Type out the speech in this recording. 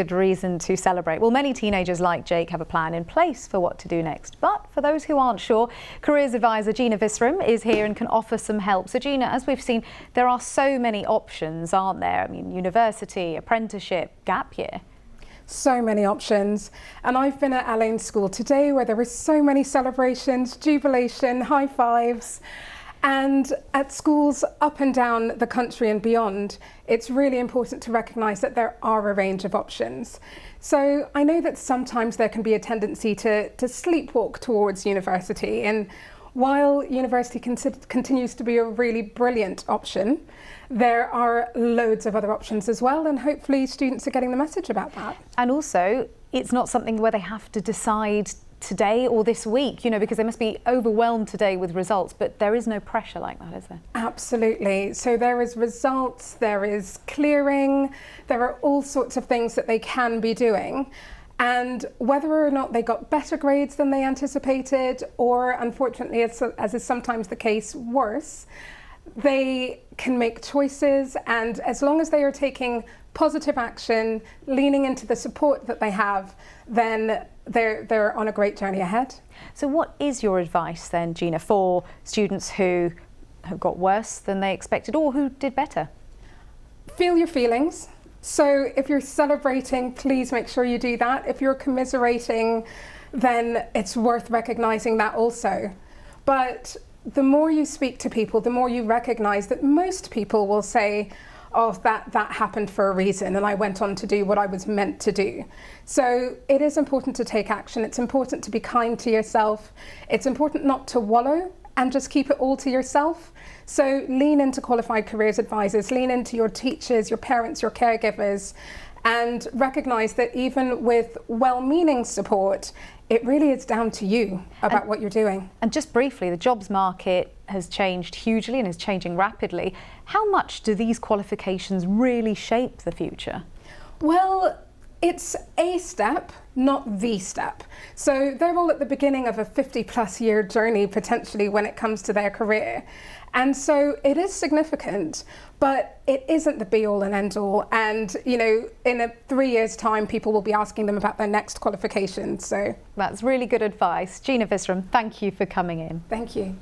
good reason to celebrate. Well, many teenagers like Jake have a plan in place for what to do next. But for those who aren't sure, careers advisor Gina Visram is here and can offer some help. So Gina, as we've seen, there are so many options, aren't there? I mean, university, apprenticeship, gap year. So many options. And I've been at Alain's school today where there were so many celebrations, jubilation, high fives. And at schools up and down the country and beyond, it's really important to recognise that there are a range of options. So I know that sometimes there can be a tendency to sleepwalk towards university. And while university continues to be a really brilliant option, there are loads of other options as well, and hopefully students are getting the message about that. And also, it's not something where they have to decide today or this week, you know, because they must be overwhelmed today with results, but there is no pressure like that, is there? Absolutely. So there is results, there is clearing, there are all sorts of things that they can be doing. And whether or not they got better grades than they anticipated, or unfortunately, as is sometimes the case, worse, they can make choices, and as long as they are taking positive action, leaning into the support that they have, then they're on a great journey ahead. So what is your advice then, Gina, for students who have got worse than they expected or who did better? Feel your feelings. So if you're celebrating, please make sure you do that. If you're commiserating, then it's worth recognizing that also. But the more you speak to people, the more you recognize that most people will say, oh, that happened for a reason and I went on to do what I was meant to do. So it is important to take action. It's important to be kind to yourself. It's important not to wallow and just keep it all to yourself. So lean into qualified careers advisors, lean into your teachers, your parents, your caregivers, and recognize that even with well-meaning support, it really is down to you about what you're doing. And just briefly, the jobs market has changed hugely and is changing rapidly. How much do these qualifications really shape the future? Well, it's a step, not the step. So they're all at the beginning of a 50+ year journey potentially when it comes to their career. And so it is significant, but it isn't the be all and end all. And, you know, in 3 years' time, people will be asking them about their next qualifications. So that's really good advice. Gina Visram, thank you for coming in. Thank you.